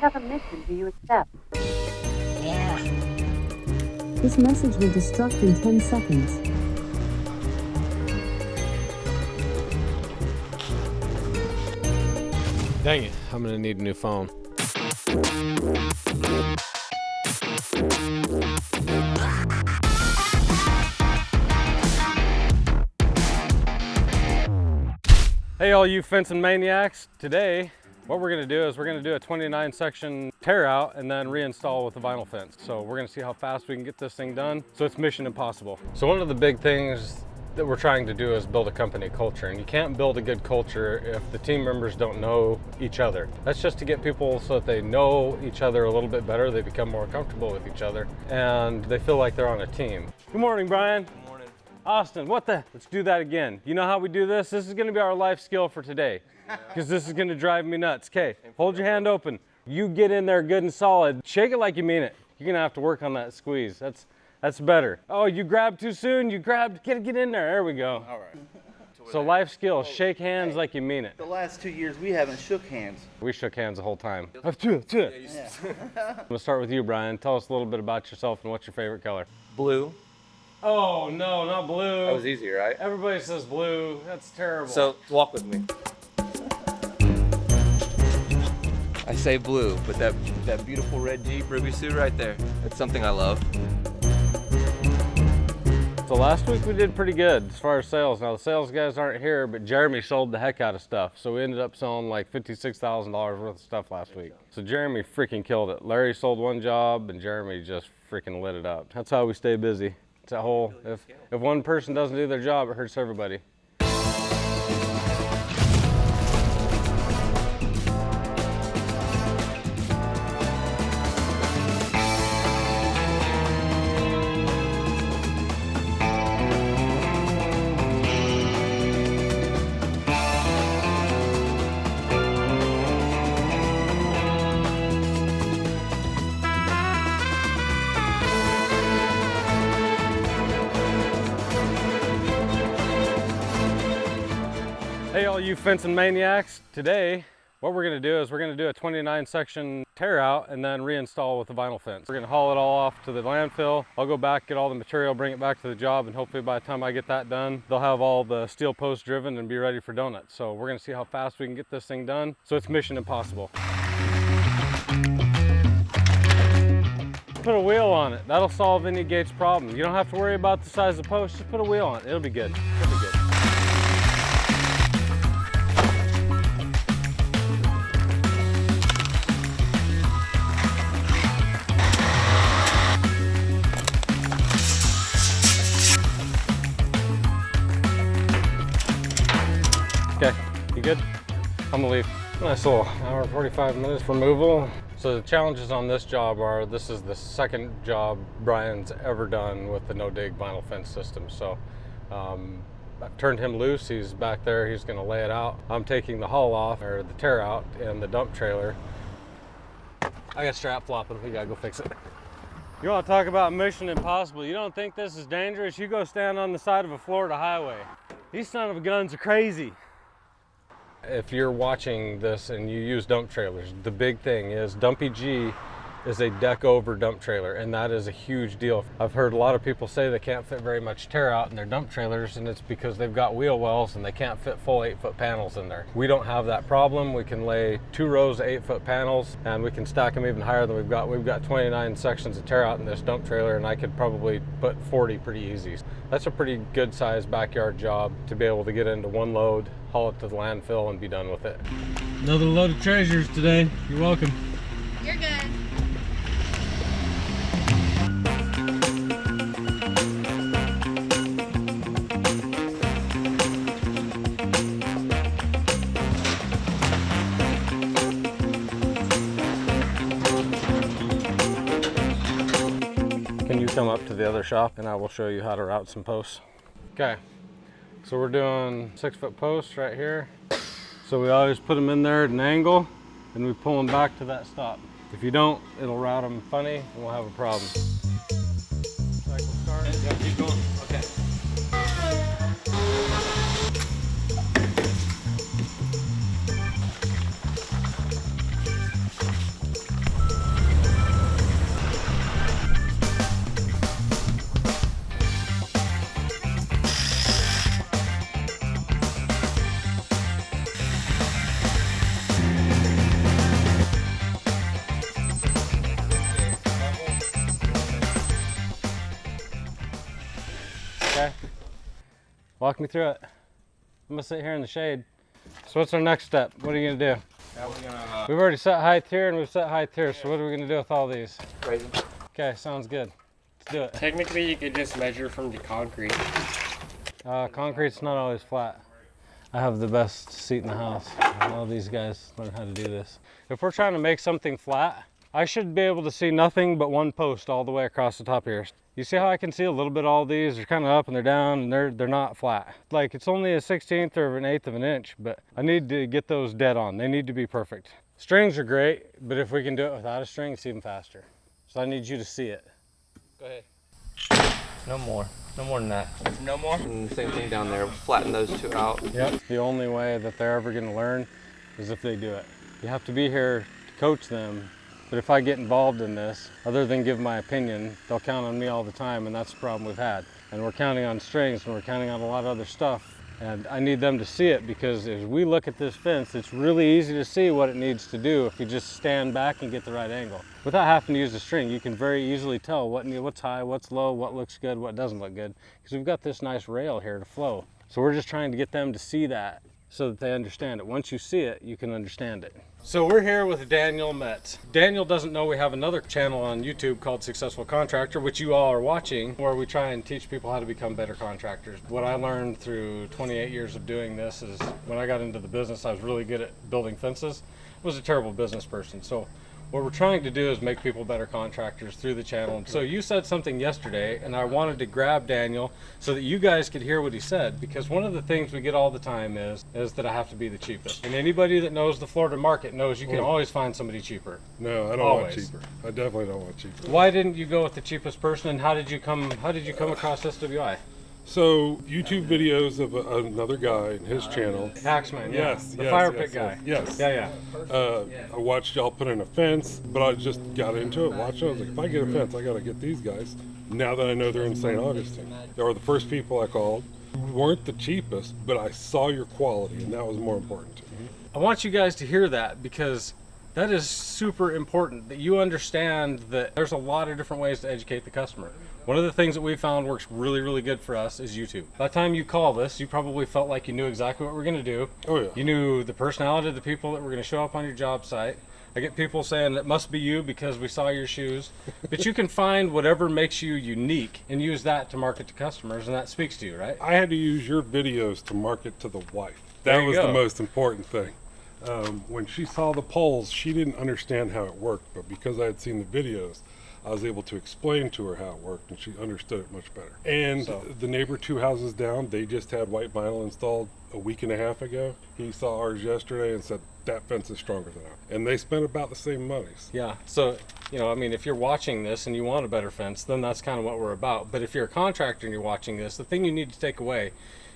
have a mission. Do you accept? Yeah. This message will destruct in 10 seconds. Dang it, I'm gonna need a new phone. Hey all you fencing maniacs. Today, what we're gonna do is we're gonna do a 29 section tear out and then reinstall with a vinyl fence. So we're gonna see how fast we can get this thing done. So it's mission impossible. So one of the big things that we're trying to do is build a company culture, and you can't build a good culture if the team members don't know each other. That's just to get people so that they know each other a little bit better, they become more comfortable with each other, and they feel like they're on a team. Good morning, Brian. Good morning. Austin, let's do that again. You know how we do this? This is gonna be our life skill for today, because this is gonna drive me nuts. Okay, hold your hand open. You get in there good and solid. Shake it like you mean it. You're gonna have to work on that squeeze. That's better. Oh, you grabbed too soon. You grabbed, get in there. There we go. All right. So life skills, shake hands like you mean it. The last 2 years we haven't shook hands. We shook hands the whole time. I'm gonna start with you, Brian. Tell us a little bit about yourself and what's your favorite color. Blue. Oh no, not blue. That was easy, right? Everybody says blue. That's terrible. So walk with me. I say blue, but that beautiful red Jeep Ruby Sue right there, that's something I love. So last week we did pretty good as far as sales. Now the sales guys aren't here, but Jeremy sold the heck out of stuff. So we ended up selling like $56,000 worth of stuff last week. So Jeremy freaking killed it. Larry sold one job and Jeremy just freaking lit it up. That's how we stay busy. It's that whole, if one person doesn't do their job, it hurts everybody. Hey all you fencing maniacs. Today, what we're gonna do is we're gonna do a 29 section tear out and then reinstall with a vinyl fence. We're gonna haul it all off to the landfill. I'll go back, get all the material, bring it back to the job, and hopefully by the time I get that done, they'll have all the steel posts driven and be ready for donuts. So we're gonna see how fast we can get this thing done. So it's mission impossible. Put a wheel on it. That'll solve any gate's problem. You don't have to worry about the size of the post, just put a wheel on it. It'll be good. It'll be good. Okay, you good? I'm gonna leave. Nice little hour and 45 minutes removal. So the challenges on this job are, this is the second job Brian's ever done with the no-dig vinyl fence system. So I've turned him loose. He's back there. He's gonna lay it out. I'm taking the hull off, or the tear out, and the dump trailer. I got strap flopping. We gotta go fix it. You wanna talk about mission impossible? You don't think this is dangerous? You go stand on the side of a Florida highway. These son of a guns are crazy. If you're watching this and you use dump trailers, the big thing is Dumpy G is a deck over dump trailer, and that is a huge deal. I've heard a lot of people say they can't fit very much tear out in their dump trailers, and it's because they've got wheel wells and they can't fit full 8-foot panels in there. We don't have that problem. We can lay 2 rows of 8-foot panels, and we can stack them even higher than we've got. We've got 29 sections of tear out in this dump trailer, and I could probably put 40 pretty easy. That's a pretty good sized backyard job to be able to get into one load, haul it to the landfill, and be done with it. Another load of treasures today. You're welcome. You're good. Can you come up to the other shop and I will show you how to route some posts? Okay, so we're doing 6-foot posts right here. So we always put them in there at an angle and we pull them back to that stop. If you don't, it'll route them funny and we'll have a problem. Cycle start. Yeah, keep going. Okay. Walk me through it. I'm gonna sit here in the shade. So what's our next step? What are you gonna do? Now we're gonna We've already set height here and we've set height here, so what are we gonna do with all these? Raise them. Okay, sounds good. Let's do it. technically you could just measure from the concrete. Concrete's not always flat. I have the best seat in the house. All these guys learn how to do this. If we're trying to make something flat, I should be able to see nothing but one post all the way across the top here. You see how I can see a little bit of all these? They're kind of up and they're down and they're not flat. Like it's only a 1/16 or an 1/8 of an inch, but I need to get those dead on. They need to be perfect. Strings are great, but if we can do it without a string, it's even faster. So I need you to see it. Go ahead. No more. No more than that. No more? And the same thing down there. Flatten those two out. Yep. The only way that they're ever going to learn is if they do it. You have to be here to coach them. But if I get involved in this, other than give my opinion, they'll count on me all the time, and that's the problem we've had. And we're counting on strings, and we're counting on a lot of other stuff. And I need them to see it, because as we look at this fence, it's really easy to see what it needs to do if you just stand back and get the right angle. Without having to use a string, you can very easily tell what's high, what's low, what looks good, what doesn't look good, because we've got this nice rail here to flow. So we're just trying to get them to see that so that they understand it. Once you see it, you can understand it. So we're here with Daniel Metz. Daniel doesn't know we have another channel on YouTube called Successful Contractor, which you all are watching, where we try and teach people how to become better contractors. What I learned through 28 years of doing this is when I got into the business, I was really good at building fences. I was a terrible business person. So what we're trying to do is make people better contractors through the channel. And so you said something yesterday, and I wanted to grab Daniel so that you guys could hear what he said, because one of the things we get all the time is that I have to be the cheapest. And anybody that knows the Florida market knows you can always find somebody cheaper. No, I don't want Always. cheaper. I definitely don't want cheaper. Why didn't you go with the cheapest person, and how did you come across SWI? So YouTube videos of another guy and his channel. Taxman, yeah. Yes, The yes, fire yes, pit guy. yes. Yeah. I watched y'all put in a fence, but I just got into it. Watching, I was like, if I get a fence, I got to get these guys. Now that I know they're in St. Augustine, they were the first people I called. Weren't the cheapest, but I saw your quality, and that was more important to me. I want you guys to hear that, because that is super important, that you understand that there's a lot of different ways to educate the customer. One of the things that we found works really, really good for us is YouTube. By the time you call this, you probably felt like you knew exactly what we're going to do. Oh, yeah. You knew the personality of the people that were going to show up on your job site. I get people saying it must be you because we saw your shoes. But you can find whatever makes you unique and use that to market to customers, and that speaks to you, right? I had to use your videos to market to the wife. There That you was go. the most important thing. When she saw the poles, she didn't understand how it worked, but because I had seen the videos, I was able to explain to her how it worked, and she understood it much better. And the neighbor 2 houses down, they just had white vinyl installed a week and a half ago. He saw ours yesterday and said, that fence is stronger than ours. And they spent about the same monies. Yeah, so, if you're watching this and you want a better fence, then that's kind of what we're about. But if you're a contractor and you're watching this, the thing you need to take away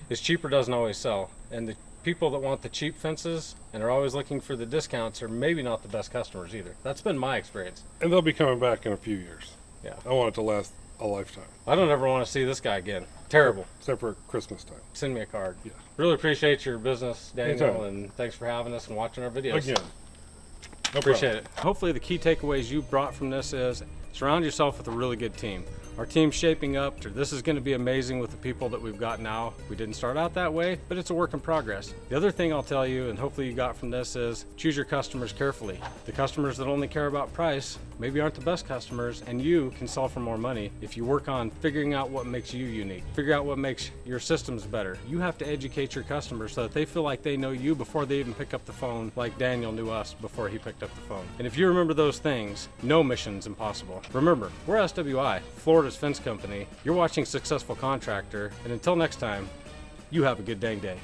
is cheaper doesn't always sell. And the people that want the cheap fences and are always looking for the discounts are maybe not the best customers either. That's been my experience. And they'll be coming back in a few years. Yeah. I want it to last a lifetime, I don't ever want to see this guy again. Terrible. except for Christmas time. Send me a card. Yeah. Really appreciate your business, Daniel, Anytime. and thanks for having us and watching our videos. Again. No Appreciate problem. it. Hopefully the key takeaways you brought from this is surround yourself with a really good team. Our team's shaping up. This is going to be amazing with the people that we've got now. We didn't start out that way, but it's a work in progress. The other thing I'll tell you, and hopefully you got from this, is choose your customers carefully. The customers that only care about price maybe aren't the best customers, and you can sell for more money if you work on figuring out what makes you unique. Figure out what makes your systems better. You have to educate your customers so that they feel like they know you before they even pick up the phone, like Daniel knew us before he picked up the phone. And if you remember those things, no mission's impossible. Remember, we're SWI, Florida's fence company. You're watching Successful Contractor, and until next time, you have a good dang day.